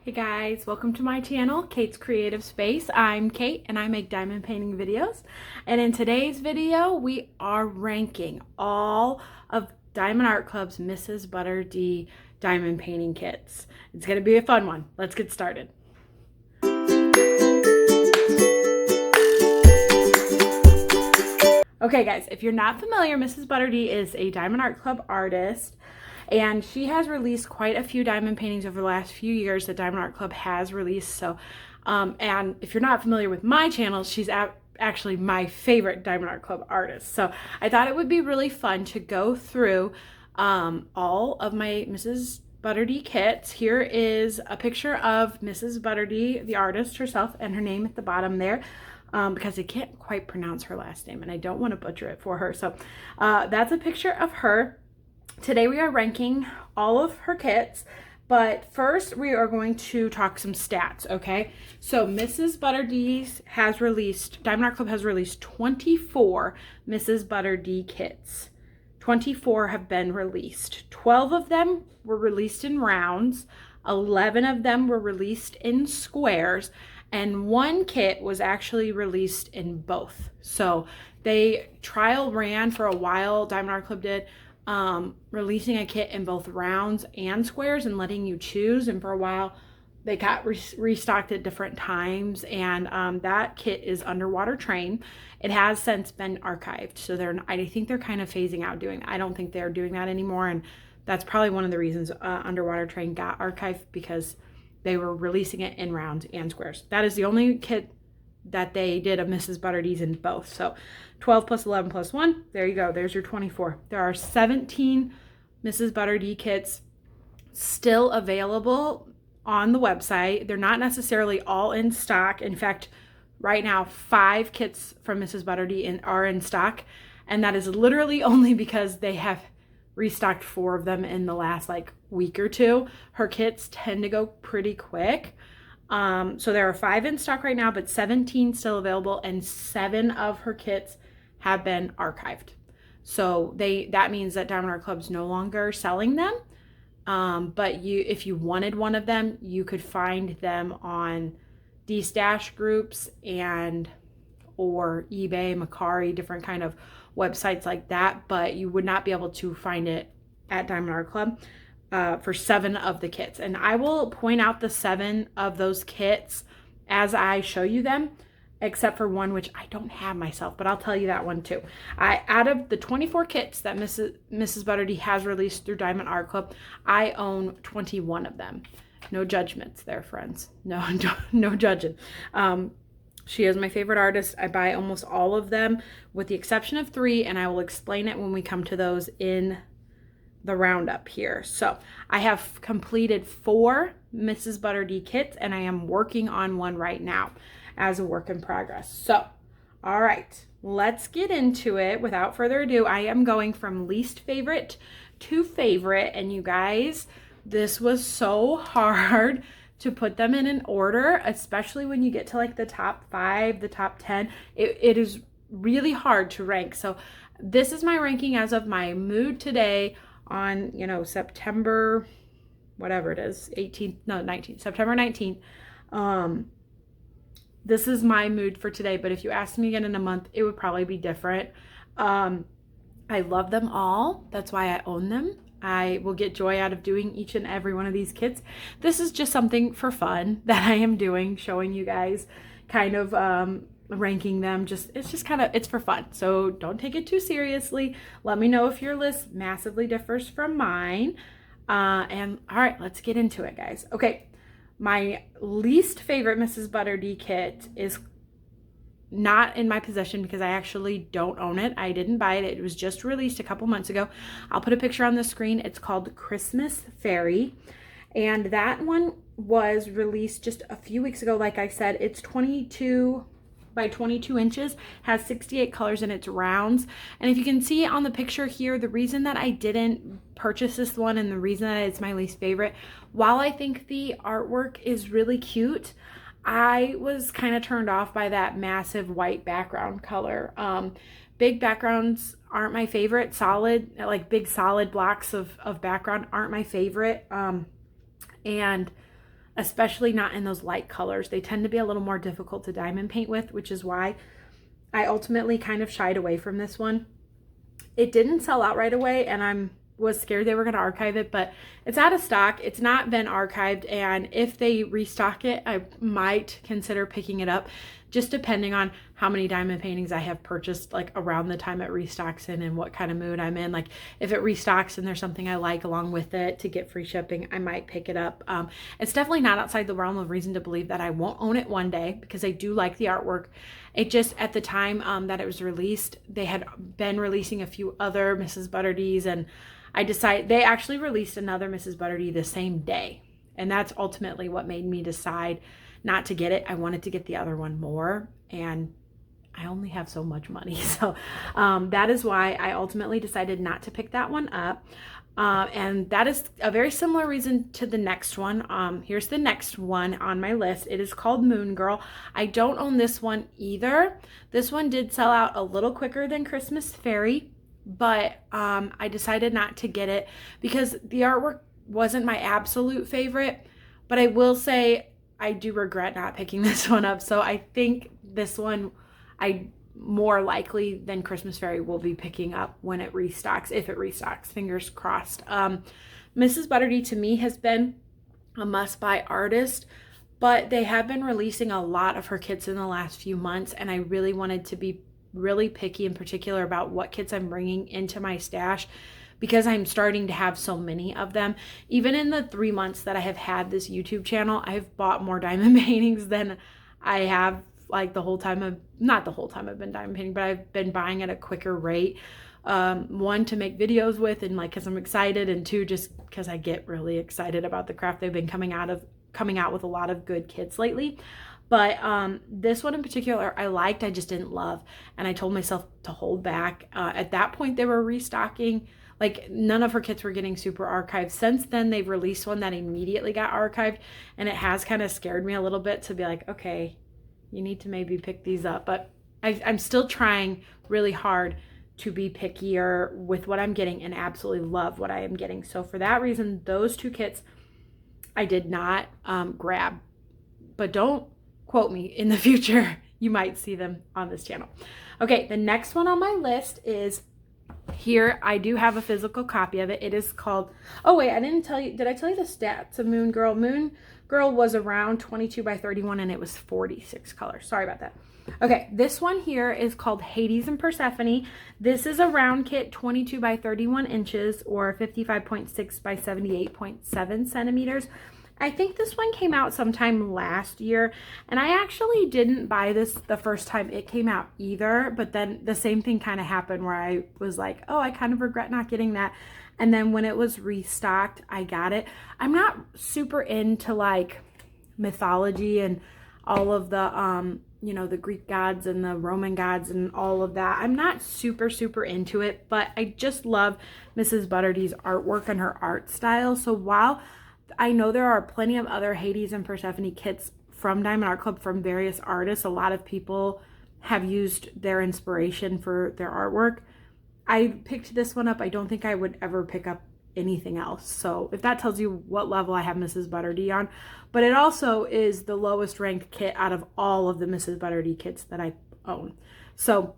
Hey guys, welcome to my channel, Kate's Creative Space. I'm Kate and I make diamond painting videos. And in today's video, we are ranking all of Diamond Art Club's MrsbutterD diamond painting kits. It's gonna be a fun one. Let's get started. Okay guys, if you're not familiar, MrsbutterD is a Diamond Art Club artist. And she has released quite a few diamond paintings over the last few years that Diamond Art Club has released. So, and if you're not familiar with my channel, she's actually my favorite Diamond Art Club artist. So I thought it would be really fun to go through all of my MrsbutterD kits. Here is a picture of MrsbutterD, the artist herself, and her name at the bottom there. Because I can't quite pronounce her last name and I don't want to butcher it for her. So that's a picture of her. Today we are ranking all of her kits, but first we are going to talk some stats, okay? So MrsbutterD has released, Diamond Art Club has released 24 MrsbutterD kits. 24 have been released. 12 of them were released in rounds, 11 of them were released in squares, and one kit was actually released in both. So they trial ran for a while, Diamond Art Club did, releasing a kit in both rounds and squares and letting you choose. And for a while they got restocked at different times, and that kit is Underwater Train. It has since been archived, so I think they're kind of phasing out doing that. I don't think they're doing that anymore, and that's probably one of the reasons Underwater Train got archived, because they were releasing it in rounds and squares. That is the only kit that they did of MrsbutterD's in both. So 12 plus 11 plus 1, there you go, there's your 24. There are 17 MrsbutterD kits still available on the website. They're not necessarily all in stock. In fact, right now 5 kits from MrsbutterD are in stock, and that is literally only because they have restocked 4 of them in the last week or two. Her kits tend to go pretty quick. So there are 5 in stock right now, but 17 still available, and 7 of her kits have been archived. So that means that Diamond Art Club's no longer selling them. But if you wanted one of them, you could find them on D-Stash groups or eBay, Mercari, different kind of websites like that. But you would not be able to find it at Diamond Art Club. For 7 of the kits, and I will point out the 7 of those kits as I show you them, except for one which I don't have myself, but I'll tell you that one too. Out of the 24 kits that MrsbutterD has released through Diamond Art Club, I own 21 of them. No judgments there, friends. No judging. She is my favorite artist. I buy almost all of them with the exception of 3, and I will explain it when we come to those in the roundup here. So I have completed 4 MrsbutterD kits, and I am working on one right now as a work in progress. So, all right, let's get into it. Without further ado, I am going from least favorite to favorite, and you guys, this was so hard to put them in an order, especially when you get to the top 5, the top 10. It is really hard to rank. So this is my ranking as of my mood today on, September, whatever it is, 18th, no, 19th, September 19th. This is my mood for today, but if you asked me again in a month, it would probably be different. I love them all. That's why I own them. I will get joy out of doing each and every one of these kits. This is just something for fun that I am doing, showing you guys kind of, ranking them. It's for fun, so don't take it too seriously. Let me know if your list massively differs from mine, and all right, let's get into it, guys. Okay, my least favorite MrsbutterD kit is not in my possession because I actually don't own it. I didn't buy it. It was just released a couple months ago. I'll put a picture on the screen. It's called Christmas Fairy, and that one was released just a few weeks ago. Like I said, it's 22 by 22 inches, has 68 colors, and it's rounds. And if you can see on the picture here, the reason that I didn't purchase this one and the reason that it's my least favorite, while I think the artwork is really cute, I was kind of turned off by that massive white background color. Big backgrounds aren't my favorite. Big solid blocks of background aren't my favorite. And especially not in those light colors. They tend to be a little more difficult to diamond paint with, which is why I ultimately kind of shied away from this one. It didn't sell out right away, and I was scared they were going to archive it, but it's out of stock. It's not been archived, and if they restock it, I might consider picking it up, just depending on how many diamond paintings I have purchased like around the time it restocks in and what kind of mood I'm in. Like if it restocks and there's something I like along with it to get free shipping, I might pick it up. It's definitely not outside the realm of reason to believe that I won't own it one day, because I do like the artwork. It just, at the time that it was released, they had been releasing a few other Mrs. ButterDs, and I decided they actually released another Mrs. ButterD the same day. And that's ultimately what made me decide not to get it. I wanted to get the other one more, and I only have so much money. So that is why I ultimately decided not to pick that one up. And that is a very similar reason to the next one. Here's the next one on my list. It is called Moon Girl. I don't own this one either. This one did sell out a little quicker than Christmas Fairy, but I decided not to get it because the artwork wasn't my absolute favorite. But I will say I do regret not picking this one up. So I think this one I more likely than Christmas Fairy will be picking up when it restocks, if it restocks, fingers crossed. Mrs. ButterD to me has been a must-buy artist, but they have been releasing a lot of her kits in the last few months, and I really wanted to be really picky in particular about what kits I'm bringing into my stash, because I'm starting to have so many of them. Even in the 3 months that I have had this YouTube channel, I've bought more diamond paintings than I have like the whole time not the whole time I've been diamond painting, but I've been buying at a quicker rate. One, to make videos with, and like because I'm excited, and two, just because I get really excited about the craft. They've been coming out with a lot of good kits lately. But this one in particular I liked, I just didn't love, and I told myself to hold back. At that point they were restocking, like none of her kits were getting super archived. Since then they've released one that immediately got archived, and it has kind of scared me a little bit to be like, okay, you need to maybe pick these up. But I'm still trying really hard to be pickier with what I'm getting and absolutely love what I am getting. So for that reason, those two kits I did not grab. But don't quote me in the future. You might see them on this channel. Okay, the next one on my list is here. I do have a physical copy of it. It is called, oh wait, I didn't tell you, did I tell you the stats of Moon Girl? Moon Girl was around 22 by 31 and it was 46 colors. Sorry about that. Okay, this one here is called Hades and Persephone. This is a round kit, 22 by 31 inches or 55.6 by 78.7 centimeters. I think this one came out sometime last year, and I actually didn't buy this the first time it came out either, but then the same thing kind of happened where I was like, oh, I kind of regret not getting that. And then when it was restocked, I got it. I'm not super into like mythology and all of the, you know, the Greek gods and the Roman gods and all of that. I'm not super into it, but I just love Mrs. ButterD's artwork and her art style. So while I know there are plenty of other Hades and Persephone kits from Diamond Art Club from various artists, a lot of people have used their inspiration for their artwork, I picked this one up. I don't think I would ever pick up anything else. So if that tells you what level I have Mrs. ButterD on. But it also is the lowest ranked kit out of all of the Mrs. ButterD kits that I own. So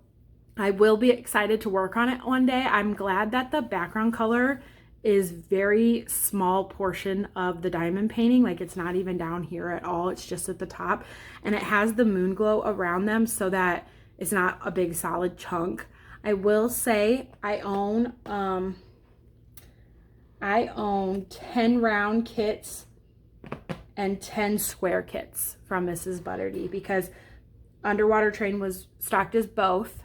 I will be excited to work on it one day. I'm glad that the background color is very small portion of the diamond painting. Like it's not even down here at all. It's just at the top. And it has the moon glow around them so that it's not a big solid chunk. I will say I own 10 round kits and 10 square kits from Mrs. ButterD because Underwater Train was stocked as both.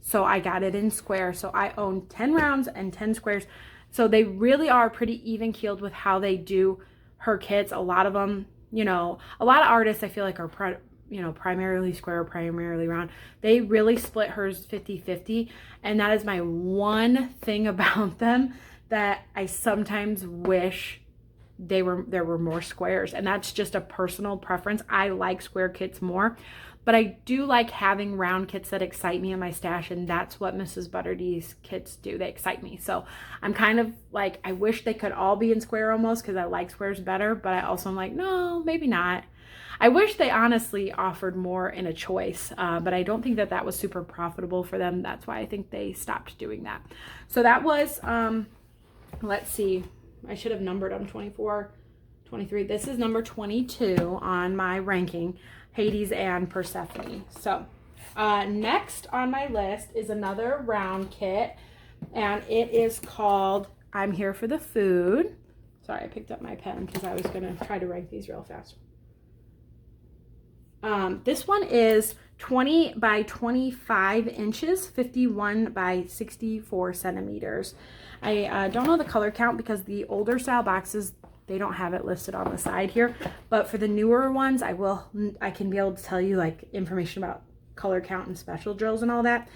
So I got it in square. So I own 10 rounds and 10 squares. So they really are pretty even keeled with how they do her kits. A lot of them, you know, a lot of artists I feel like are primarily square, primarily round. They really split hers 50-50, and that is my one thing about them that I sometimes wish there were more squares, and that's just a personal preference. I like square kits more, but I do like having round kits that excite me in my stash, and that's what Mrs. ButterD's kits do. They excite me. So I'm kind of like, I wish they could all be in square almost, because I like squares better, but I also am like, no, maybe not. I wish they honestly offered more in a choice, but I don't think that that was super profitable for them. That's why I think they stopped doing that. So that was, let's see, I should have numbered them, 24, 23. This is number 22 on my ranking, Hades and Persephone. So next on my list is another round kit, and it is called I'm Here for the Food. Sorry, I picked up my pen because I was going to try to rank these real fast. This one is 20 by 25 inches, 51 by 64 centimeters. I don't know the color count because the older style boxes, they don't have it listed on the side here, but for the newer ones, I can be able to tell you like information about color count and special drills and all that.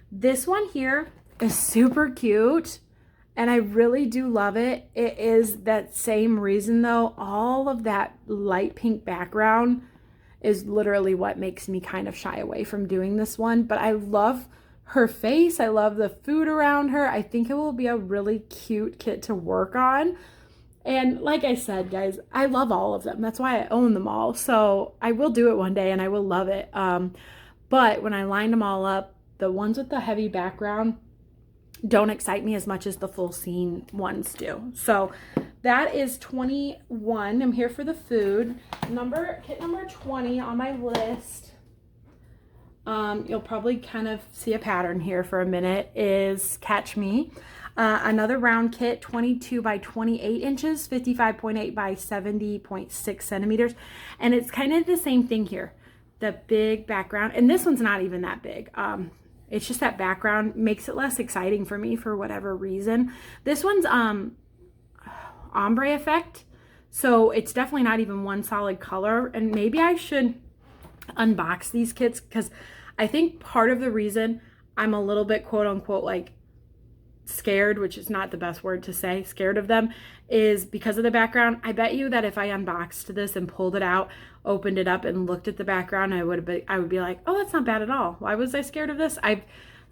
This one here is super cute, and I really do love it. It is that same reason though, all of that light pink background is literally what makes me kind of shy away from doing this one. But I love her face. I love the food around her. I think it will be a really cute kit to work on. And like I said, guys, I love all of them. That's why I own them all. So I will do it one day and I will love it. But when I lined them all up, the ones with the heavy background don't excite me as much as the full scene ones do. So that is 21. I'm Here for the Food. Kit number 20 on my list, you'll probably kind of see a pattern here for a minute, is Catch Me. Another round kit, 22 by 28 inches, 55.8 by 70.6 centimeters. And it's kind of the same thing here. The big background, and this one's not even that big. It's just that background makes it less exciting for me for whatever reason. This one's ombre effect, so it's definitely not even one solid color. And maybe I should unbox these kits, because I think part of the reason I'm a little bit quote unquote like scared, which is not the best word to say, scared of them, is because of the background. I bet you that if I unboxed this and pulled it out, opened it up and looked at the background, I would be like, oh, that's not bad at all. Why was I scared of this? I've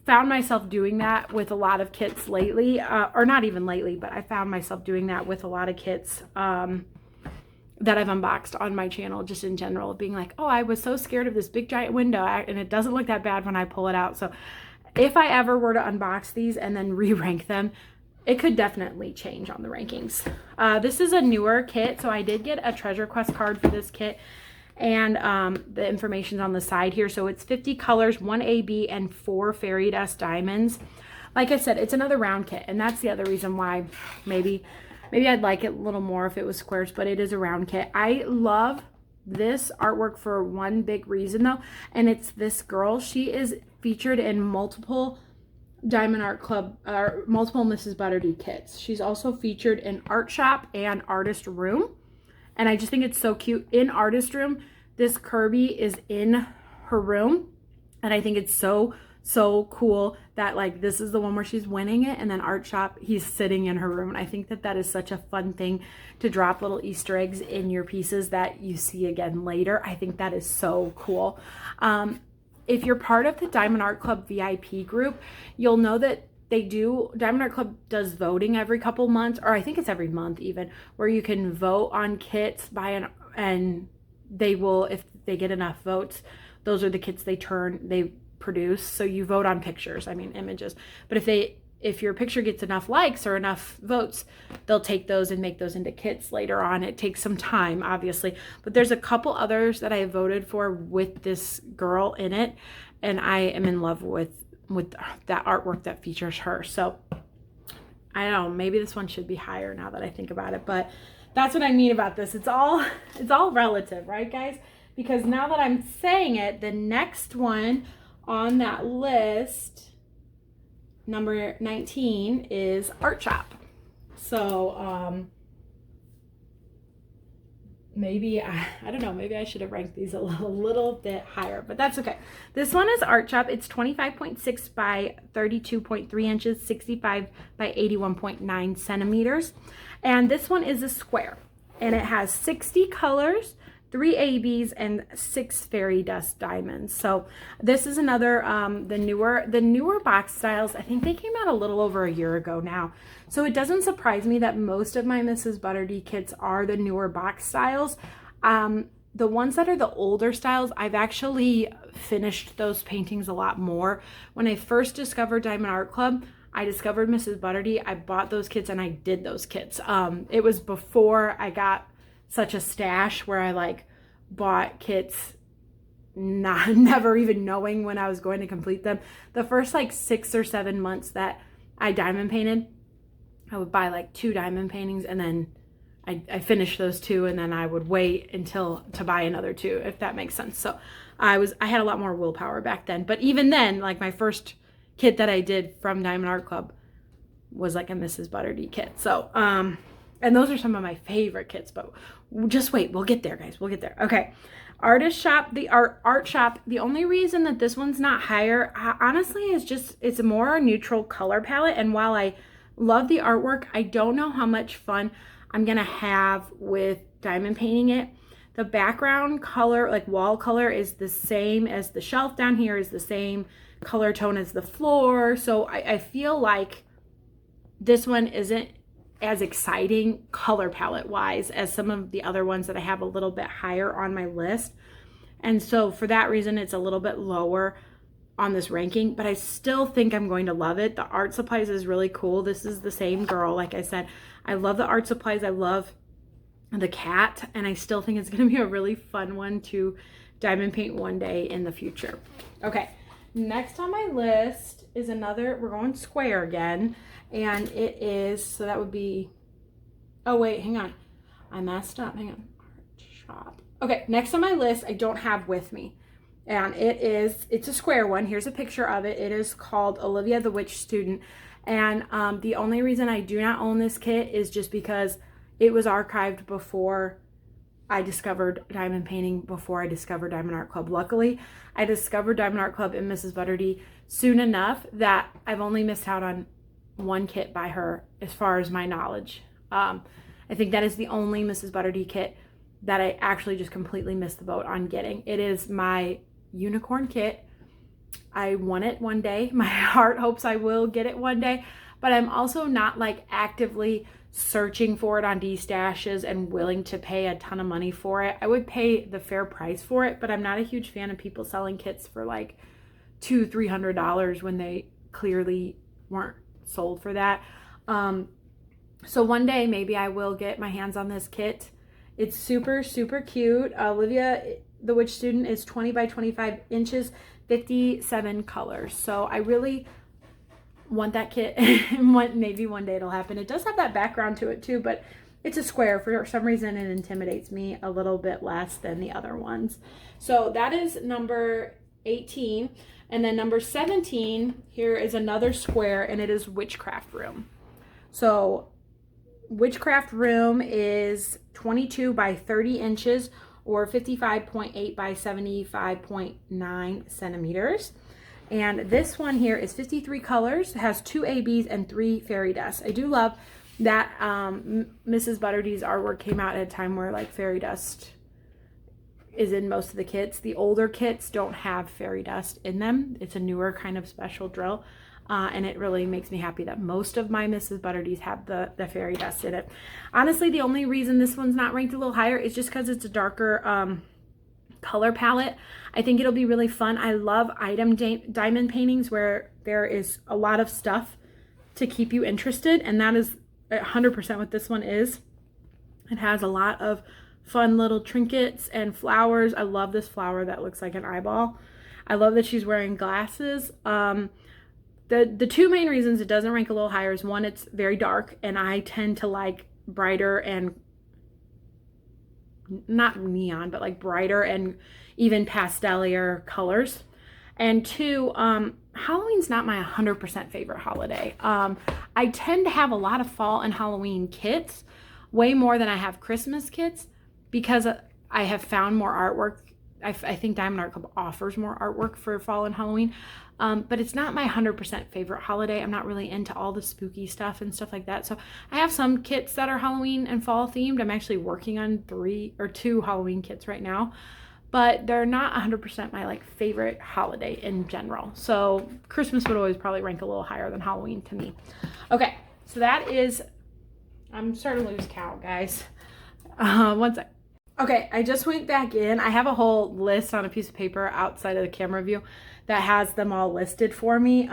found myself doing that with a lot of kits lately, or not even lately, but I found myself doing that with a lot of kits that I've unboxed on my channel, just in general, being like, oh, I was so scared of this big giant window, and it doesn't look that bad when I pull it out. So if I ever were to unbox these and then re-rank them, it could definitely change on the rankings. This is a newer kit, so I did get a treasure quest card for this kit, and the information's on the side here. So it's 50 colors, 1 AB, and 4 fairy dust diamonds. Like I said, it's another round kit, and that's the other reason why maybe I'd like it a little more if it was squares, but it is a round kit. I love this artwork for one big reason though, and it's this girl. She is featured in multiple Diamond Art Club, multiple Mrs. ButterD kits. She's also featured in Art Shop and Artist Room, and I just think it's so cute. In Artist Room, this Kirby is in her room, and I think it's so cool that like this is the one where she's winning it, and then Art Shop, he's sitting in her room. And I think that that is such a fun thing to drop little Easter eggs in your pieces that you see again later. I think that is so cool. If you're part of the Diamond Art Club VIP group, you'll know that Diamond Art Club does voting every couple months, or I think it's every month even, where you can vote on kits and they will, if they get enough votes, those are the kits they produce. So you vote on pictures, images. But if your picture gets enough likes or enough votes, they'll take those and make those into kits later on. It takes some time, obviously, but there's a couple others that I voted for with this girl in it, and I am in love with that artwork that features her. So I don't know, maybe this one should be higher now that I think about it, but that's what I mean about this. It's all relative, right, guys? Because now that I'm saying it, the next one on that list, number 19, is Art Shop. So maybe I don't know, maybe I should have ranked these a little bit higher, but that's okay. This one is Art Shop. It's 25.6 by 32.3 inches, 65 by 81.9 centimeters, and this one is a square. and it has 60 colors, 3 ABs, and 6 fairy dust diamonds. So this is another, the newer box styles. I think they came out a little over a year ago now. So it doesn't surprise me that most of my Mrs. ButterD kits are the newer box styles. The ones that are the older styles, I've actually finished those paintings a lot more. When I first discovered Diamond Art Club, I discovered Mrs. ButterD. I bought those kits and I did those kits. It was before I got such a stash where I like bought kits never even knowing when I was going to complete them. The first like 6 or 7 months that I diamond painted, I would buy like 2 diamond paintings and then I finished those 2 and then I would wait until to buy another 2, if that makes sense. So I had a lot more willpower back then. But even then, like my first kit that I did from Diamond Art Club was like a Mrs. ButterD kit. So, and those are some of my favorite kits, but just wait, we'll get there, guys. We'll get there. Okay. Artist shop, the art shop. The only reason that this one's not higher, honestly, is just, it's a more neutral color palette. And while I love the artwork, I don't know how much fun I'm going to have with diamond painting it. The background color, like wall color, is the same as the shelf down here, is the same color tone as the floor. So I feel like this one isn't as exciting color palette wise as some of the other ones that I have a little bit higher on my list. And so for that reason, it's a little bit lower on this ranking, but I still think I'm going to love it. The art supplies is really cool. This is the same girl. Like I said, I love the art supplies. I love the cat, and I still think it's going to be a really fun one to diamond paint one day in the future. Okay, next on my list is another, we're going square again, and it is, so that would be, oh wait, hang on. I messed up, hang on, art shop. Okay, next on my list, I don't have with me. And it's a square one. Here's a picture of it. It is called Olivia the Witch Student. And the only reason I do not own this kit is just because it was archived before I discovered diamond painting, before I discovered Diamond Art Club. Luckily, I discovered Diamond Art Club and Mrs. ButterD soon enough that I've only missed out on one kit by her as far as my knowledge. I think that is the only Mrs. ButterD kit that I actually just completely missed the boat on getting. It is my unicorn kit. I want it one day. My heart hopes I will get it one day, but I'm also not like actively searching for it on D-stashes and willing to pay a ton of money for it. I would pay the fair price for it, but I'm not a huge fan of people selling kits for like $200-300 when they clearly weren't sold for that. So one day maybe I will get my hands on this kit. It's super, super cute. Olivia the Witch Student is 20 by 25 inches, 57 colors. So I really want that kit. Maybe one day it'll happen. It does have that background to it too, but it's a square. For some reason it intimidates me a little bit less than the other ones. So that is number 18. And then number 17, here is another square, and it is Witchcraft Room. So Witchcraft Room is 22 by 30 inches or 55.8 by 75.9 centimeters. And this one here is 53 colors. It has 2 ABs and 3 fairy dust. I do love that Mrs. ButterD's artwork came out at a time where like fairy dust is in most of the kits. The older kits don't have fairy dust in them. It's a newer kind of special drill. And it really makes me happy that most of my Mrs. ButterD's have the fairy dust in it. Honestly, the only reason this one's not ranked a little higher is just because it's a darker color palette. I think it'll be really fun. I love diamond paintings where there is a lot of stuff to keep you interested, and that is 100% what this one is. It has a lot of fun little trinkets and flowers. I love this flower that looks like an eyeball. I love that she's wearing glasses. The two main reasons it doesn't rank a little higher is, one, it's very dark, and I tend to like brighter and, not neon, but like brighter and even pastelier colors. And 2, Halloween's not my 100% favorite holiday. I tend to have a lot of fall and Halloween kits, way more than I have Christmas kits, because I have found more artwork I think Diamond Art Club offers more artwork for fall and Halloween, but it's not my 100% favorite holiday. I'm not really into all the spooky stuff and stuff like that. So I have some kits that are Halloween and fall themed. I'm actually working on 3 or 2 Halloween kits right now, but they're not 100% my like favorite holiday in general. So Christmas would always probably rank a little higher than Halloween to me. Okay, so that is, I'm starting to lose count, guys. One sec. Okay, I just went back in. I have a whole list on a piece of paper outside of the camera view that has them all listed for me.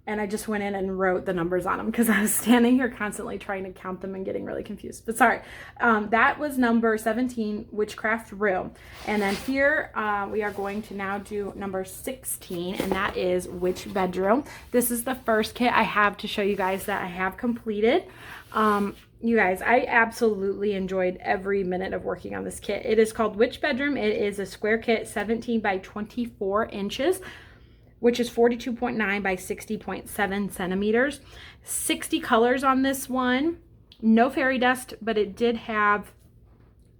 And I just went in and wrote the numbers on them because I was standing here constantly trying to count them and getting really confused. But sorry, that was number 17, Witchcraft Room. And then here we are going to now do number 16, and that is Witch Bedroom. This is the first kit I have to show you guys that I have completed. You guys, I absolutely enjoyed every minute of working on this kit. It is called Witch Bedroom. It is a square kit, 17 by 24 inches, which is 42.9 by 60.7 centimeters. 60 colors on this one. No fairy dust, but it did have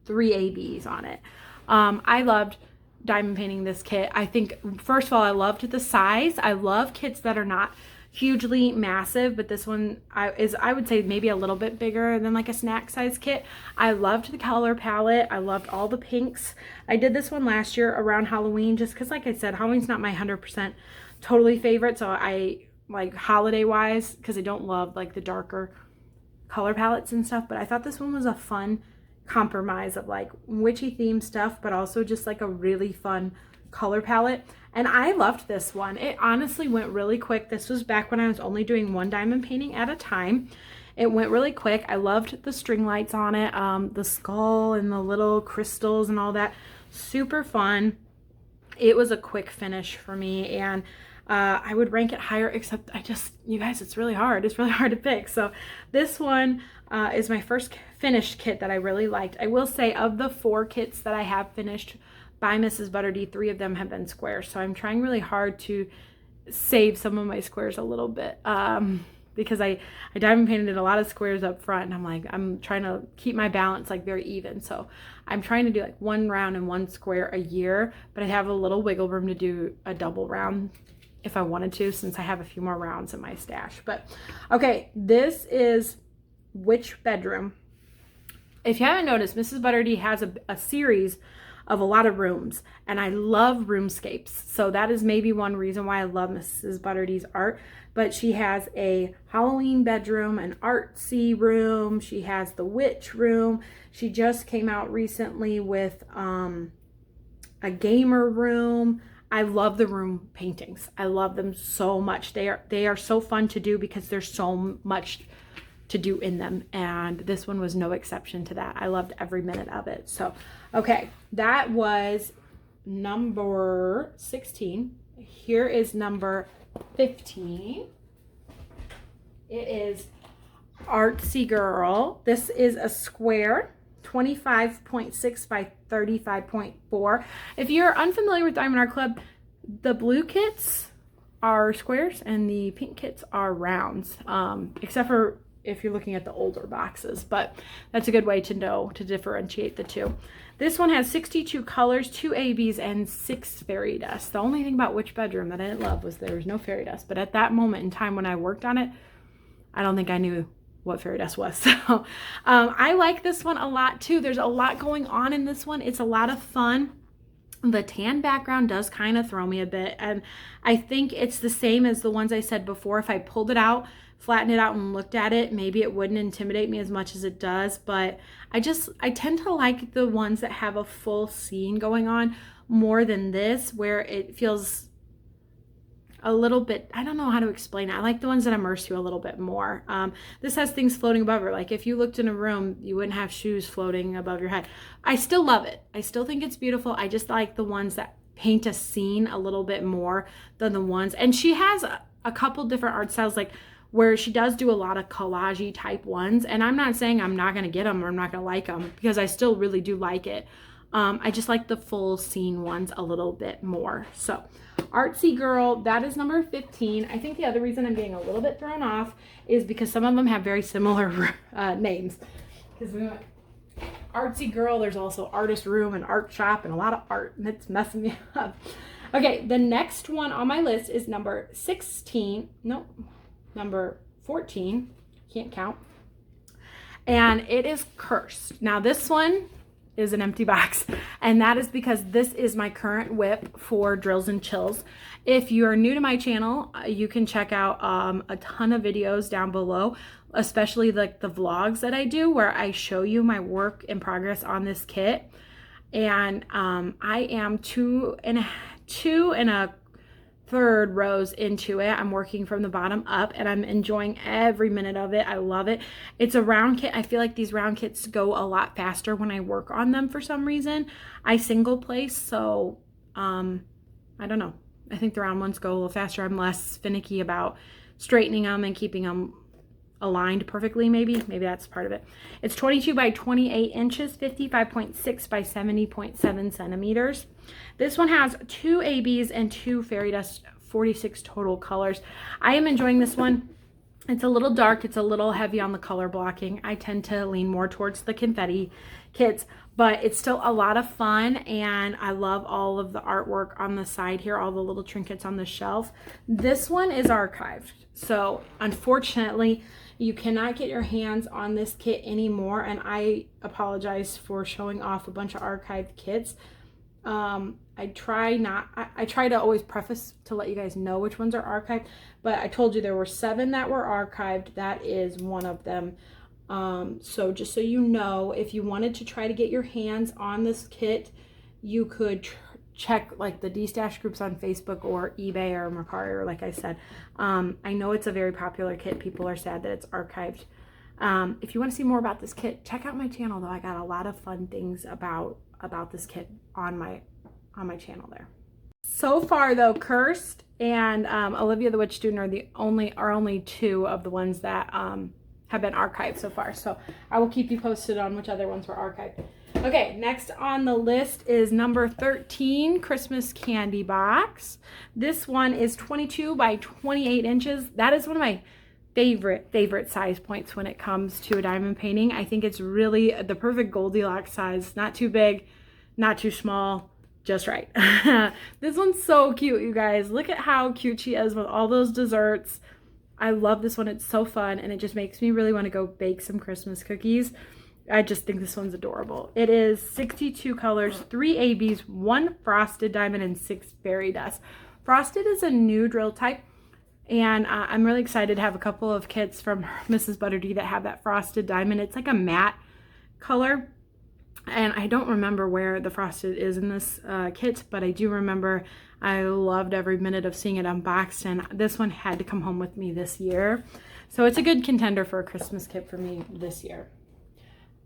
3 ABs on it. I loved diamond painting this kit. I think, first of all, I loved the size. I love kits that are not hugely massive, but this one I would say maybe a little bit bigger than like a snack size kit. I loved the color palette. I loved all the pinks. I did this one last year around Halloween just because, like I said, Halloween's not my 100% totally favorite, so I like holiday wise, because I don't love like the darker color palettes and stuff, but I thought this one was a fun compromise of like witchy themed stuff, but also just like a really fun color palette. And I loved this one. It honestly went really quick. This was back when I was only doing 1 diamond painting at a time. It went really quick. I loved the string lights on it, the skull and the little crystals and all that. Super fun. It was a quick finish for me, and I would rank it higher, except you guys, it's really hard. It's really hard to pick. So this one is my first finished kit that I really liked. I will say, of the 4 kits that I have finished by MrsbutterD, 3 of them have been squares. So I'm trying really hard to save some of my squares a little bit, because I diamond painted a lot of squares up front, and I'm trying to keep my balance like very even. So I'm trying to do like 1 round and 1 square a year, but I have a little wiggle room to do a double round if I wanted to, since I have a few more rounds in my stash. But okay, this is Witch Bedroom. If you haven't noticed, MrsbutterD has a series of a lot of rooms, and I love roomscapes. So that is maybe one reason why I love MrsbutterD's art. But she has a Halloween bedroom, an artsy room. She has the witch room. She just came out recently with a gamer room. I love the room paintings. I love them so much. They are so fun to do because there's so much to do in them, and this one was no exception to that. I loved every minute of it. So okay, that was number 16. Here is number 15. It is Artsy Girl. This is a square, 25.6 by 35.4. If you're unfamiliar with Diamond Art Club, the blue kits are squares and the pink kits are rounds, except for if you're looking at the older boxes, but that's a good way to know to differentiate the two. This one has 62 colors, 2 ABs, and 6 fairy dust. The only thing about Witch Bedroom that I didn't love was there was no fairy dust, but at that moment in time when I worked on it, I don't think I knew what fairy dust was. So I like this one a lot too. There's a lot going on in this one. It's a lot of fun. The tan background does kind of throw me a bit, and I think it's the same as the ones I said before. If I pulled it out, flattened it out, and looked at it, maybe it wouldn't intimidate me as much as it does. But I tend to like the ones that have a full scene going on more than this, where it feels a little bit, I don't know how to explain it. I like the ones that immerse you a little bit more. This has things floating above her. Like if you looked in a room, you wouldn't have shoes floating above your head. I still love it. I still think it's beautiful. I just like the ones that paint a scene a little bit more than the ones. And she has a couple different art styles, like where she does do a lot of collage-y type ones. And I'm not saying I'm not going to get them or I'm not going to like them, because I still really do like it. I just like the full scene ones a little bit more. So Artsy Girl, that is number 15. I think the other reason I'm getting a little bit thrown off is because some of them have very similar names. Because we went artsy girl. There's also artist room and art shop and a lot of art, and it's messing me up. Okay, the next one on my list is number 14. Can't count. And it is Cursed. Now this one is an empty box, and that is because this is my current whip for drills and chills. If you are new to my channel, you can check out a ton of videos down below, especially like the vlogs that I do where I show you my work in progress on this kit. And I am two and a third rows into it. I'm working from the bottom up, and I'm enjoying every minute of it. I love it. It's a round kit. I feel like these round kits go a lot faster when I work on them for some reason. I single place, so I don't know. I think the round ones go a little faster. I'm less finicky about straightening them and keeping them aligned perfectly. Maybe that's part of it. It's 22 by 28 inches, 55.6 by 70.7 centimeters. This one has 2 ABs and 2 fairy dust, 46 total colors. I am enjoying this one. It's a little dark. It's a little heavy on the color blocking. I tend to lean more towards the confetti kits, but it's still a lot of fun, and I love all of the artwork on the side here, all the little trinkets on the shelf. This one is archived, so unfortunately you cannot get your hands on this kit anymore, and I apologize for showing off a bunch of archived kits. I try to always preface to let you guys know which ones are archived, but I told you there were 7 that were archived. That is one of them. So just so you know, if you wanted to try to get your hands on this kit, you could check like the D-Stash groups on Facebook or eBay or Mercari, or like I said. I know it's a very popular kit. People are sad that it's archived. If you want to see more about this kit, check out my channel though. I got a lot of fun things about this kit on my channel there. So far though, Cursed and Olivia the Witch Student are only 2 of the ones that have been archived so far. So I will keep you posted on which other ones were archived. Okay, next on the list is number 13, Christmas Candy Box. This one is 22 by 28 inches. That is one of my favorite size points when it comes to a diamond painting. I think it's really the perfect Goldilocks size. Not too big, not too small, just right. This one's so cute, you guys. Look at how cute she is with all those desserts. I love this one. It's so fun, and it just makes me really want to go bake some Christmas cookies. I just think this one's adorable. It is 62 colors, 3 ABs, 1 frosted diamond, and 6 fairy dust. Frosted is a new drill type, and I'm really excited to have a couple of kits from MrsbutterD that have that frosted diamond. It's like a matte color, and I don't remember where the frosted is in this kit, but I do remember I loved every minute of seeing it unboxed, and this one had to come home with me this year. So it's a good contender for a Christmas kit for me this year.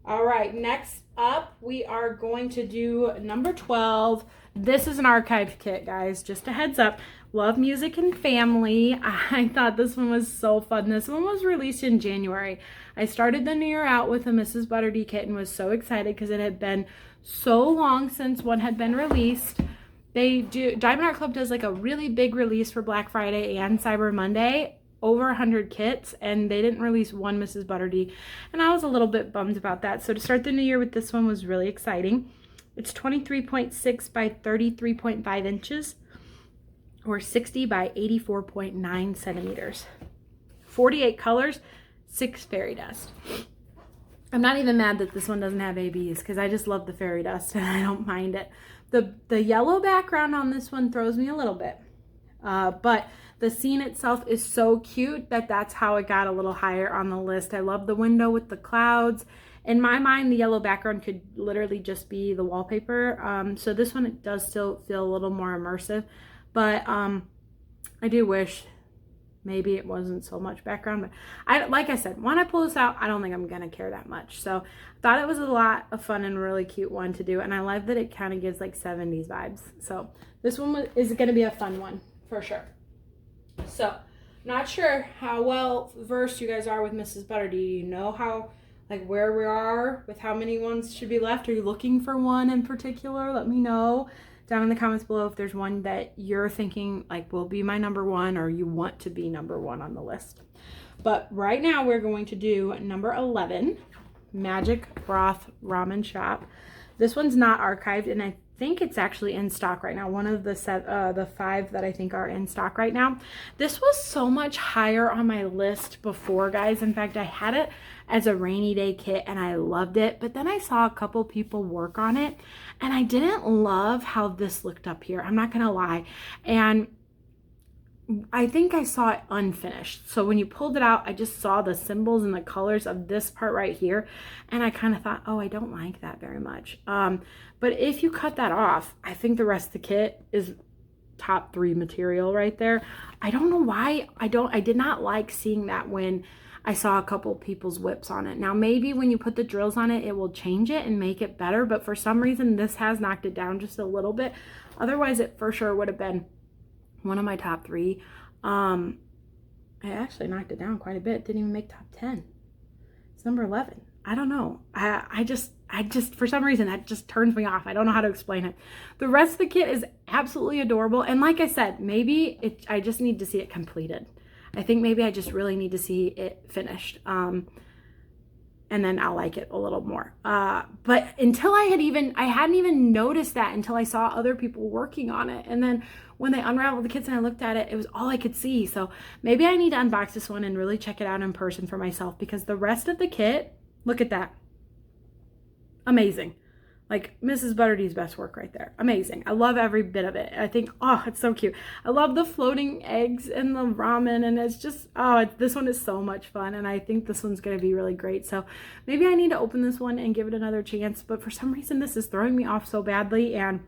All right, next up, we are going to do number 12. This is an archive kit, guys. Just a heads up. Love music and family. I thought this one was so fun. This one was released in January. I started the new year out with a MrsbutterD kit and was so excited because it had been so long since one had been released. Diamond Art Club does like a really big release for Black Friday and Cyber Monday. Over 100 kits, and they didn't release one MrsbutterD, and I was a little bit bummed about that. So to start the new year with this one was really exciting. It's 23.6 by 33.5 inches, or 60 by 84.9 centimeters. 48 colors, 6 fairy dust. I'm not even mad that this one doesn't have ABs, because I just love the fairy dust and I don't mind it. The yellow background on this one throws me a little bit, but the scene itself is so cute that that's how it got a little higher on the list. I love the window with the clouds. In my mind, the yellow background could literally just be the wallpaper. So this one, it does still feel a little more immersive. But I do wish maybe it wasn't so much background. But like I said, when I pull this out, I don't think I'm going to care that much. So I thought it was a lot of fun and a really cute one to do. And I love that it kind of gives like 70s vibes. So this one is going to be a fun one for sure. So, not sure how well versed you guys are with MrsbutterD. Do you know how, like, where we are with how many ones should be left? Are you looking for one in particular? Let me know down in the comments below if there's one that you're thinking, like, will be my number 1 or you want to be number 1 on the list. But right now we're going to do number 11. Magic Broth Ramen Shop. This one's not archived, and I think it's actually in stock right now. One of the 5 that I think are in stock right now. This was so much higher on my list before, guys. In fact, I had it as a rainy day kit and I loved it, but then I saw a couple people work on it and I didn't love how this looked up here. I'm not gonna lie. And I think I saw it unfinished. So when you pulled it out, I just saw the symbols and the colors of this part right here. And I kind of thought, oh, I don't like that very much. But if you cut that off, I think the rest of the kit is top 3 material right there. I don't know why I did not like seeing that when I saw a couple people's whips on it. Now, maybe when you put the drills on it, it will change it and make it better. But for some reason, this has knocked it down just a little bit. Otherwise, it for sure would have been one of my top 3. I actually knocked it down quite a bit. Didn't even make top 10. It's number 11. I don't know. I just for some reason that just turns me off. I don't know how to explain it. The rest of the kit is absolutely adorable. And like I said, maybe I just need to see it completed. I think maybe I just really need to see it finished. And then I'll like it a little more. But until I hadn't even noticed that until I saw other people working on it. And then when they unraveled the kits and I looked at it, it was all I could see. So maybe I need to unbox this one and really check it out in person for myself, because the rest of the kit, look at that. Amazing. Like MrsbutterD's best work right there. Amazing. I love every bit of it. I think, oh, it's so cute. I love the floating eggs and the ramen, and it's just, this one is so much fun, and I think this one's going to be really great. So maybe I need to open this one and give it another chance, but for some reason this is throwing me off so badly, and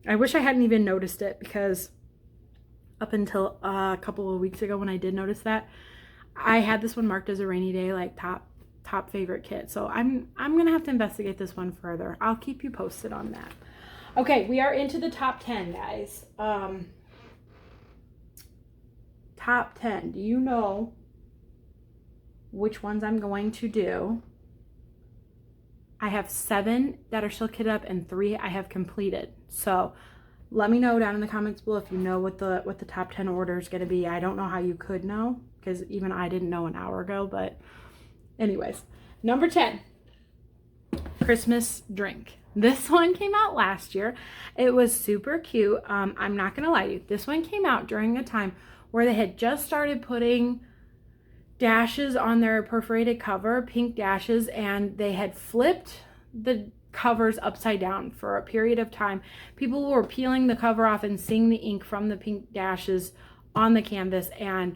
I wish I hadn't even noticed it, because up until a couple of weeks ago when I did notice that, I had this one marked as a rainy day, like top favorite kit. So I'm gonna have to investigate this one further. I'll keep you posted on that. Okay, we are into the top 10, guys. Top 10. Do you know which ones I'm going to do? I have 7 that are still kitted up and 3 I have completed. So let me know down in the comments below if you know what the top 10 order is going to be. I don't know how you could know, because even I didn't know an hour ago, but anyways, number 10, Christmas drink. This one came out last year. It was super cute. I'm not gonna lie to you, this one came out during a time where they had just started putting dashes on their perforated cover, pink dashes, and they had flipped the covers upside down for a period of time. People were peeling the cover off and seeing the ink from the pink dashes on the canvas, and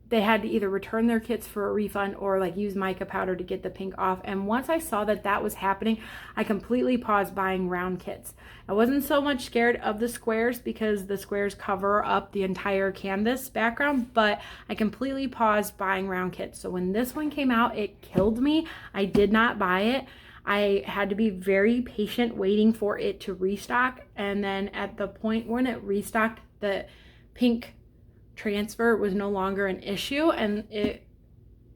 they had to either return their kits for a refund or like use mica powder to get the pink off. And once I saw that that was happening, I completely paused buying round kits. I wasn't so much scared of the squares because the squares cover up the entire canvas background, but I completely paused buying round kits. So when this one came out, it killed me. I did not buy it. I had to be very patient waiting for it to restock. And then at the point when it restocked, the pink transfer was no longer an issue, and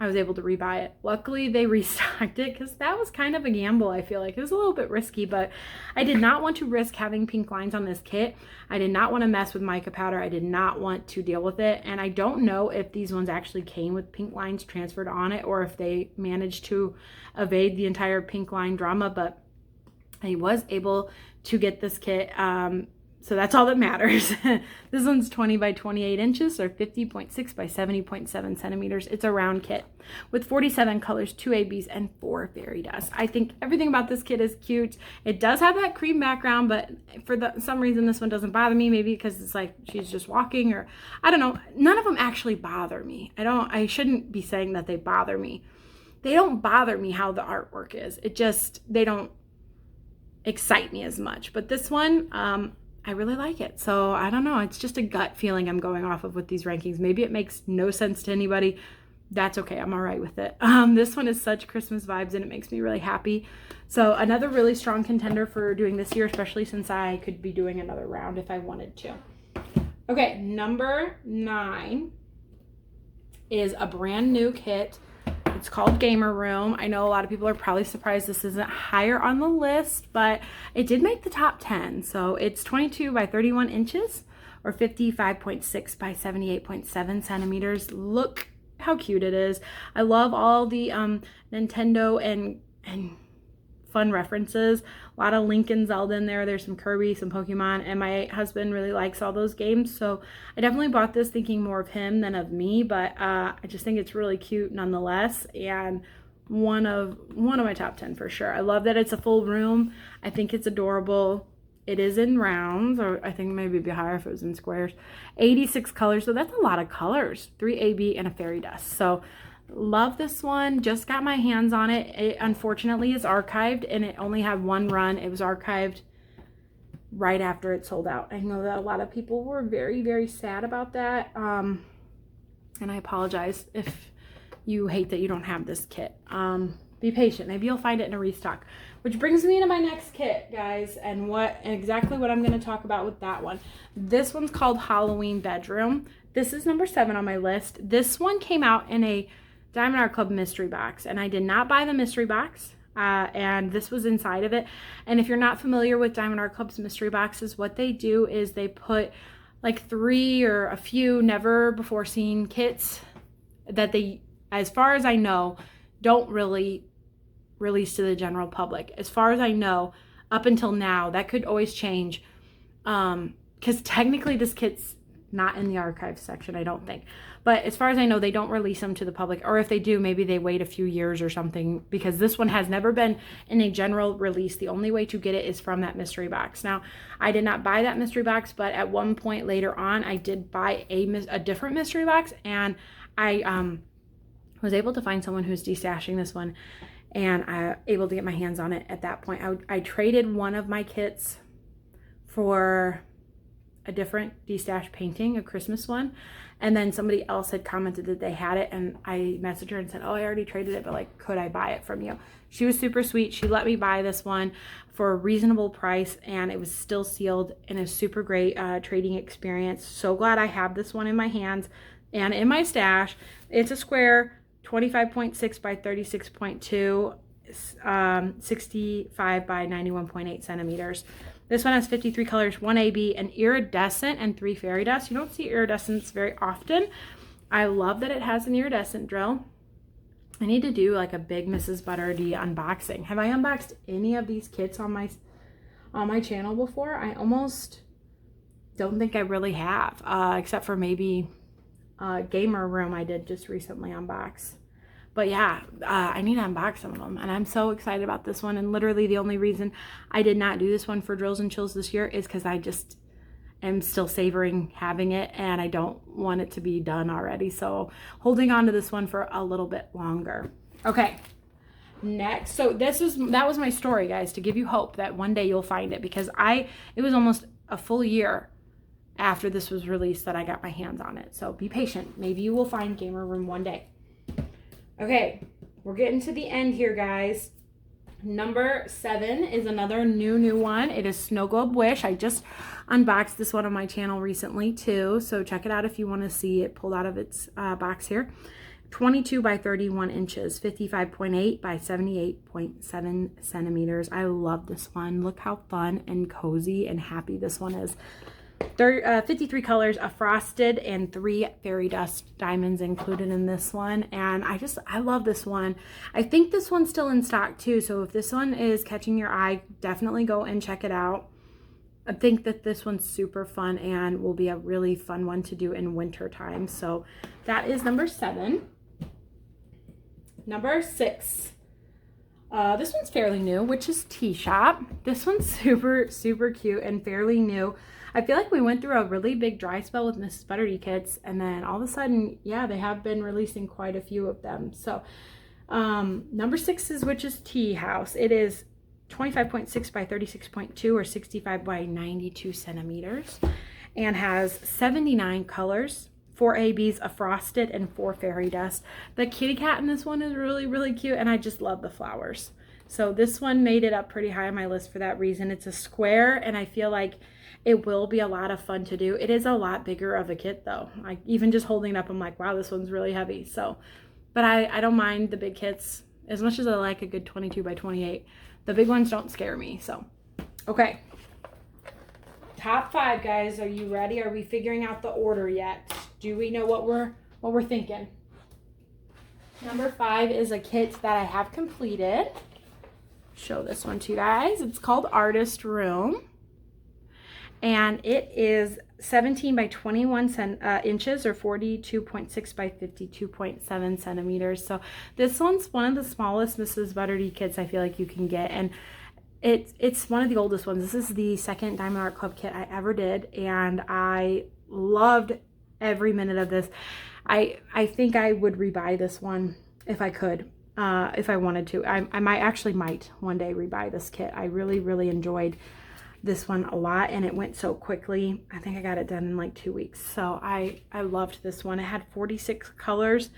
I was able to rebuy it. Luckily they restocked it, because that was kind of a gamble. I feel like it was a little bit risky, but I did not want to risk having pink lines on this kit. I did not want to mess with mica powder. I did not want to deal with it, and I don't know if these ones actually came with pink lines transferred on it or if they managed to evade the entire pink line drama, but I was able to get this kit. So that's all that matters. This one's 20 by 28 inches, or 50.6 by 70.7 centimeters. It's a round kit with 47 colors, 2 ABs, and 4 fairy dust. I think everything about this kit is cute. It does have that cream background, but for some reason this one doesn't bother me. Maybe because it's like she's just walking, or I don't know. None of them actually bother me. I shouldn't be saying that they bother me. They don't bother me how the artwork is. They don't excite me as much. But this one, I really like it. So I don't know. It's just a gut feeling I'm going off of with these rankings. Maybe it makes no sense to anybody. That's okay. I'm all right with it. This one is such Christmas vibes, and it makes me really happy. So another really strong contender for doing this year, especially since I could be doing another round if I wanted to. Okay, number 9 is a brand new kit. It's called Gamer Room. I know a lot of people are probably surprised this isn't higher on the list, but it did make the top 10. So it's 22 by 31 inches, or 55.6 by 78.7 centimeters. Look how cute it is. I love all the Nintendo and fun references. A lot of Link and Zelda in there. There's some Kirby, some Pokemon, and my husband really likes all those games. So I definitely bought this thinking more of him than of me, but I just think it's really cute nonetheless, and one of my top 10 for sure. I love that it's a full room. I think it's adorable. It is in rounds, or I think maybe it'd be higher if it was in squares. 86 colors, so that's a lot of colors. 3 AB and a fairy dust. So love this one. Just got my hands on it. It unfortunately is archived, and it only had one run. It was archived right after it sold out. I know that a lot of people were very, very sad about that. And I apologize if you hate that you don't have this kit. Be patient. Maybe you'll find it in a restock. Which brings me to my next kit, guys, and exactly what I'm going to talk about with that one. This one's called Halloween Bedroom. This is number 7 on my list. This one came out in a Diamond Art Club mystery box, and I did not buy the mystery box, and this was inside of it. And if you're not familiar with Diamond Art Club's mystery boxes, what they do is they put like 3 or a few never before seen kits that they, as far as I know, don't really release to the general public. As far as I know, up until now, that could always change, because technically this kit's not in the archives section, I don't think. But as far as I know, they don't release them to the public, or if they do, maybe they wait a few years or something, because this one has never been in a general release. The only way to get it is from that mystery box. Now, I did not buy that mystery box, but at one point later on, I did buy a different mystery box, and I was able to find someone who's destashing this one, and I able to get my hands on it at that point. I traded one of my kits for a different destash painting, a Christmas one, and then somebody else had commented that they had it, and I messaged her and said, oh, I already traded it, but like, could I buy it from you? She was super sweet. She let me buy this one for a reasonable price, and it was still sealed, and a super great trading experience. So glad I have this one in my hands and in my stash. It's a square, 25.6 by 36.2, 65 by 91.8 centimeters. This one has 53 colors, 1 AB, an iridescent, and 3 fairy dust. You don't see iridescents very often. I love that it has an iridescent drill. I need to do like a big MrsbutterD unboxing. Have I unboxed any of these kits on my channel before? I almost don't think I really have, except for maybe Gamer Room I did just recently unbox. But yeah, I need to unbox some of them, and I'm so excited about this one. And literally the only reason I did not do this one for Drills and Chills this year is because I just am still savoring having it, and I don't want it to be done already. So holding on to this one for a little bit longer. Okay, next. So that was my story, guys, to give you hope that one day you'll find it, because it was almost a full year after this was released that I got my hands on it. So be patient. Maybe you will find Gamer Room one day. Okay, we're getting to the end here, guys. Number 7 is another new one. It is Snow Globe Wish. I just unboxed this one on my channel recently too, so check it out if you want to see it pulled out of its box here. 22 by 31 inches, 55.8 by 78.7 centimeters. I love this one. Look how fun and cozy and happy this one is. 53 colors, a frosted, and 3 fairy dust diamonds included in this one. And I love this one. I think this one's still in stock too, so if this one is catching your eye, definitely go and check it out. I think that this one's super fun and will be a really fun one to do in winter time. So that is number 7. Number 6. This one's fairly new, which is Tea Shop. This one's super cute and fairly new. I feel like we went through a really big dry spell with MrsbutterD kits, and then all of a sudden, yeah, they have been releasing quite a few of them. So number 6 is Witch's Tea House. It is 25.6 by 36.2, or 65 by 92 centimeters, and has 79 colors, 4 ABs, a frosted, and 4 fairy dust. The kitty cat in this one is really cute, and I just love the flowers. So this one made it up pretty high on my list for that reason. It's a square, and I feel like it will be a lot of fun to do. It is a lot bigger of a kit though. Like, even just holding it up, I'm like, wow, this one's really heavy. So, but I don't mind the big kits as much as I like a good 22 by 28. The big ones don't scare me. So, okay. Top 5, guys. Are you ready? Are we figuring out the order yet? Do we know what we're thinking? Number 5 is a kit that I have completed. Show this one to you guys. It's called Artist Room. And it is 17 by 21 inches, or 42.6 by 52.7 centimeters. So this one's one of the smallest MrsbutterD kits I feel like you can get. And it's one of the oldest ones. This is the second Diamond Art Club kit I ever did. And I loved every minute of this. I think I would rebuy this one if I could, if I wanted to. I might one day rebuy this kit. I really enjoyed this one a lot, and it went so quickly. I think I got it done in like 2 weeks. So I loved this one. It had 46 colors,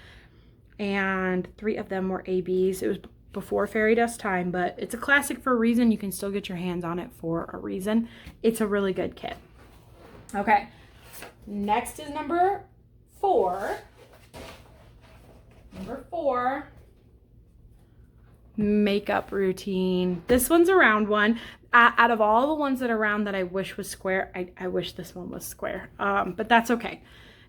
and 3 of them were ABs. It was before fairy dust time, but it's a classic for a reason. You can still get your hands on it for a reason. It's a really good kit. Okay, next is number 4. Number 4, makeup routine. This one's a round one. Out of all the ones that are round that I wish was square, I wish this one was square. But that's okay,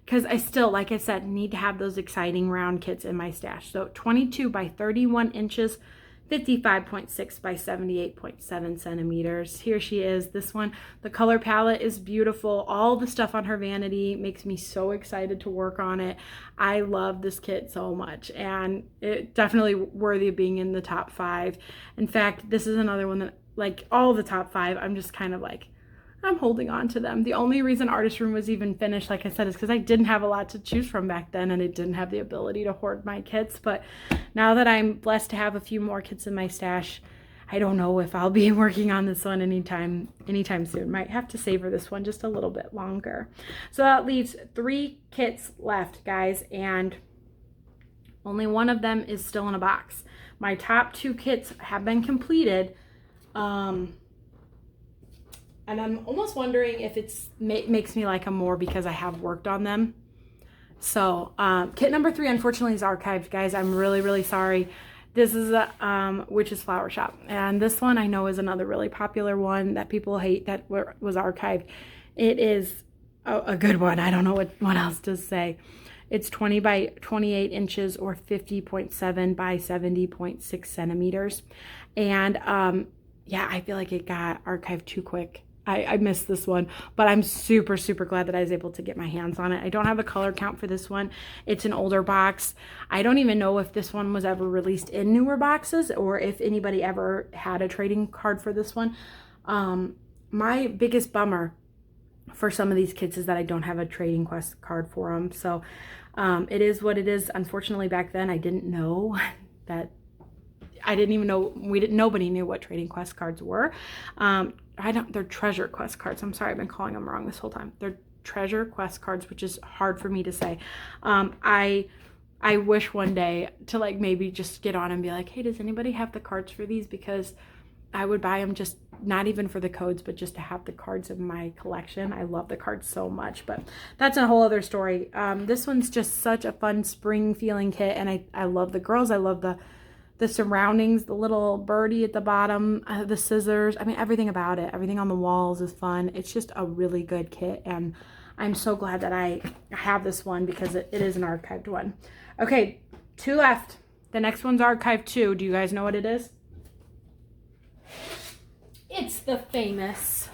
because I still, like I said, need to have those exciting round kits in my stash. So 22 by 31 inches, 55.6 by 78.7 centimeters. Here she is. This one, the color palette is beautiful. All the stuff on her vanity makes me so excited to work on it. I love this kit so much, and it's definitely worthy of being in the top 5. In fact, this is another one that, like all the top 5, I'm just kind of like, I'm holding on to them. The only reason Artist Room was even finished, like I said, is because I didn't have a lot to choose from back then, and I didn't have the ability to hoard my kits. But now that I'm blessed to have a few more kits in my stash, I don't know if I'll be working on this one anytime soon. Might have to savor this one just a little bit longer. So that leaves 3 kits left, guys, and only one of them is still in a box. My top 2 kits have been completed. And I'm almost wondering if it's makes me like them more because I have worked on them. So kit number 3, unfortunately, is archived, guys. I'm really sorry. This is a Witch's Flower Shop, and this one I know is another really popular one that people hate that was archived. It is a good one. I don't know what else to say. It's 20 by 28 inches, or 50.7 by 70.6 centimeters. And yeah, I feel like it got archived too quick. I missed this one, but I'm super glad that I was able to get my hands on it. I don't have a color count for this one. It's an older box. I don't even know if this one was ever released in newer boxes, or if anybody ever had a trading card for this one. My biggest bummer for some of these kits is that I don't have a trading quest card for them. So it is what it is. Unfortunately, back then I didn't know that. I didn't even know, nobody knew what trading quest cards were. They're treasure quest cards. I'm sorry, I've been calling them wrong this whole time. They're treasure quest cards, which is hard for me to say. I wish one day to like maybe just get on and be like, hey, does anybody have the cards for these? Because I would buy them, just not even for the codes, but just to have the cards in my collection. I love the cards so much, but that's a whole other story. This one's just such a fun spring feeling kit, and I love the girls. I love the surroundings, the little birdie at the bottom, the scissors. I mean, everything about it. Everything on the walls is fun. It's just a really good kit, and I'm so glad that I have this one because it is an archived one. Okay, 2 left. The next one's archived too. Do you guys know what it is? It's the famous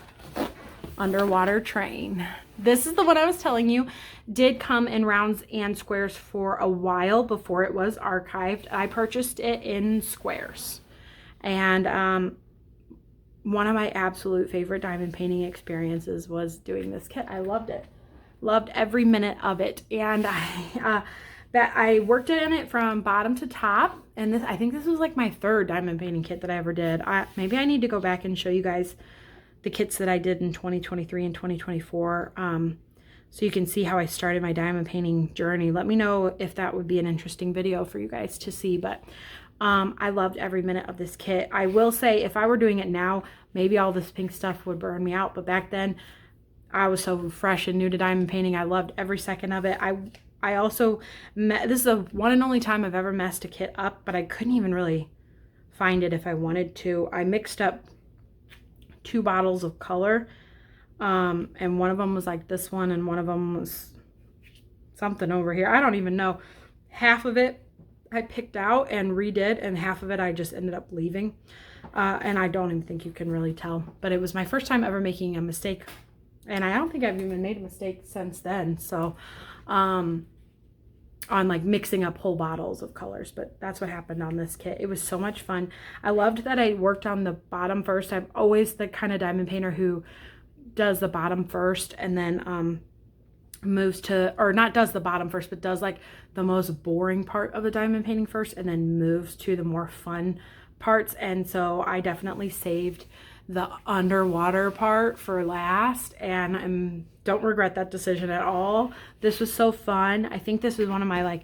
underwater train. This is the one I was telling you did come in rounds and squares for a while before it was archived. I purchased it in squares, and one of my absolute favorite diamond painting experiences was doing this kit. I loved it, loved every minute of it, and I worked in it from bottom to top. And I think this was like my 3rd diamond painting kit that I ever did. Maybe I need to go back and show you guys the kits that I did in 2023 and 2024, so you can see how I started my diamond painting journey. Let me know if that would be an interesting video for you guys to see, but I loved every minute of this kit. I will say, if I were doing it now, maybe all this pink stuff would burn me out, but back then I was so fresh and new to diamond painting. I loved every second of it. I also, this is the one and only time I've ever messed a kit up, but I couldn't even really find it if I wanted to. I mixed up 2 bottles of color, and one of them was like this one, and one of them was something over here. I don't even know. Half of it I picked out and redid, and half of it I just ended up leaving. And I don't even think you can really tell. But it was my first time ever making a mistake. And I don't think I've even made a mistake since then. So, on like mixing up whole bottles of colors. But that's what happened on this kit. It was so much fun. I loved that I worked on the bottom first. I'm always the kind of diamond painter who does the bottom first and then moves to, or not does the bottom first, but does like the most boring part of the diamond painting first and then moves to the more fun parts. And so I definitely saved the underwater part for last, and I don't regret that decision at all. This was so fun. I think this was one of my like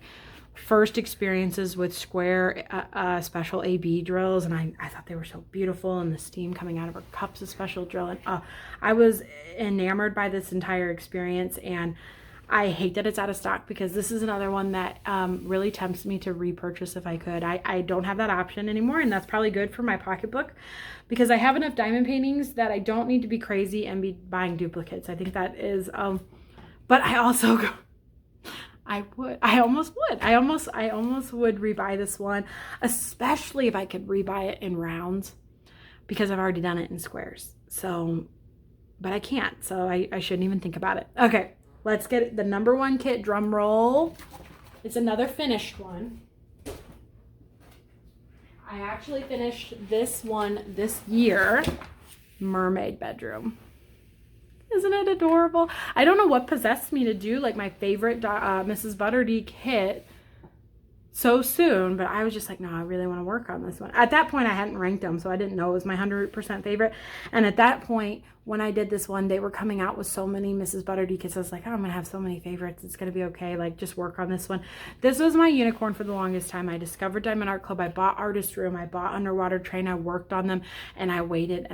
first experiences with square special AB drills, and I thought they were so beautiful, and the steam coming out of her cups is special drill, and I was enamored by this entire experience. And I hate that it's out of stock because this is another one that really tempts me to repurchase if I could. I don't have that option anymore, and that's probably good for my pocketbook because I have enough diamond paintings that I don't need to be crazy and be buying duplicates. I think that is, but I also, I almost would rebuy this one, especially if I could rebuy it in rounds because I've already done it in squares. So, but I can't, so I shouldn't even think about it. Okay. Let's get the number one kit, drum roll. It's another finished one. I actually finished this one this year, Mermaid Bedroom. Isn't it adorable? I don't know what possessed me to do like my favorite MrsbutterD kit so soon, but I was just like, no, I really want to work on this one. At that point, I hadn't ranked them, so I didn't know it was my 100% favorite. And at that point, when I did this one, they were coming out with so many MrsbutterD kits. I was like, oh, I'm going to have so many favorites. It's going to be okay. Like, just work on this one. This was my unicorn for the longest time. I discovered Diamond Art Club. I bought Artist Room. I bought Underwater Train. I worked on them, and I waited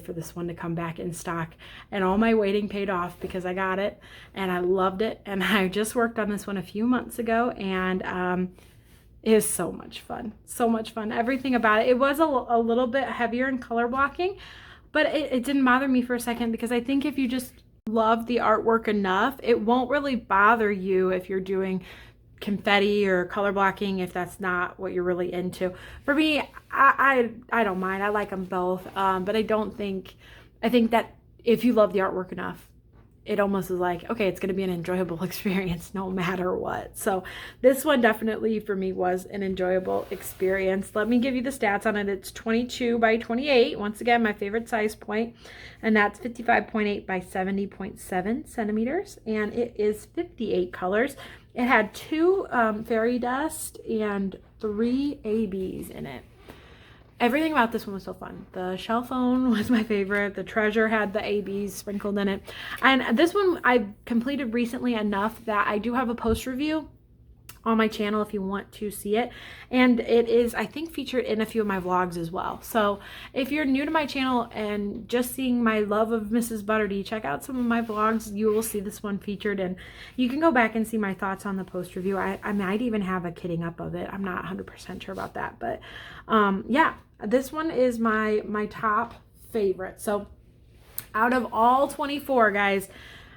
for this one to come back in stock. And all my waiting paid off because I got it, and I loved it. And I just worked on this one a few months ago, and it is so much fun. So much fun. Everything about it. It was a little bit heavier in color blocking, but it didn't bother me for a second because I think if you just love the artwork enough, it won't really bother you if you're doing confetti or color blocking if that's not what you're really into. For me, I don't mind. I like them both, but I think that if you love the artwork enough, it almost is like, okay, it's going to be an enjoyable experience no matter what. So this one definitely for me was an enjoyable experience. Let me give you the stats on it. It's 22 by 28. Once again, my favorite size point, and that's 55.8 by 70.7 centimeters. And it is 58 colors. It had 2 fairy dust and 3 ABs in it. Everything about this one was so fun. The shell phone was my favorite. The treasure had the ABs sprinkled in it. And this one I completed recently enough that I do have a post review on my channel if you want to see it. And it is, I think, featured in a few of my vlogs as well. So if you're new to my channel and just seeing my love of MrsbutterD, check out some of my vlogs. You will see this one featured, and you can go back and see my thoughts on the post review. I might even have a kitting up of it. I'm not 100% sure about that, but yeah, this one is my top favorite. So out of all 24, guys,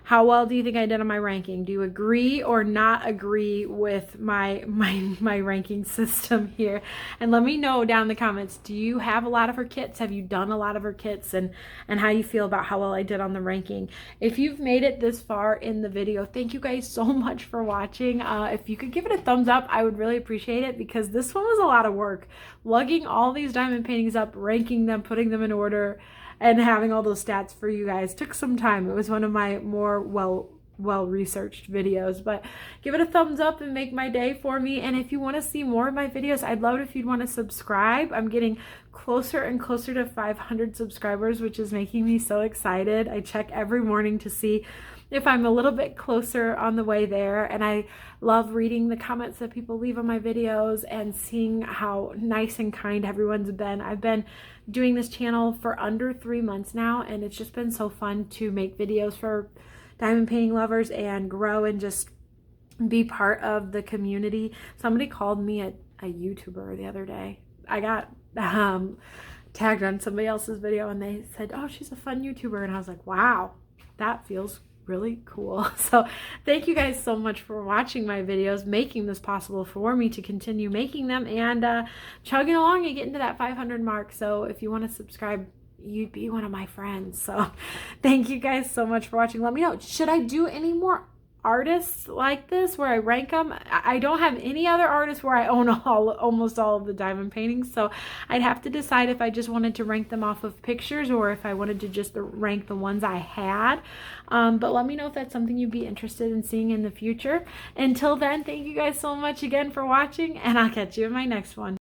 how well do you think I did on my ranking? Do you agree or not agree with my ranking system here? And let me know down in the comments, do you have a lot of her kits? Have you done a lot of her kits? And how you feel about how well I did on the ranking. If you've made it this far in the video, thank you guys so much for watching. If you could give it a thumbs up, I would really appreciate it because this one was a lot of work. Lugging all these diamond paintings up, ranking them, putting them in order, and having all those stats for you guys took some time. It was one of my more well-researched videos, but give it a thumbs up and make my day for me. And if you want to see more of my videos, I'd love it if you'd want to subscribe. I'm getting closer and closer to 500 subscribers, which is making me so excited. I check every morning to see if I'm a little bit closer on the way there, and I love reading the comments that people leave on my videos and seeing how nice and kind everyone's been. I've been doing this channel for under 3 months now, and it's just been so fun to make videos for diamond painting lovers and grow and just be part of the community. Somebody called me a YouTuber the other day. I got tagged on somebody else's video and they said, oh, she's a fun YouTuber, and I was like, wow, that feels really cool. So thank you guys so much for watching my videos, making this possible for me to continue making them, and chugging along and getting to that 500 mark. So if you want to subscribe, you'd be one of my friends. So thank you guys so much for watching. Let me know, should I do any more artists like this where I rank them? I don't have any other artists where I own almost all of the diamond paintings, so I'd have to decide if I just wanted to rank them off of pictures or if I wanted to just rank the ones I had. But let me know if that's something you'd be interested in seeing in the future. Until then, thank you guys so much again for watching, and I'll catch you in my next one.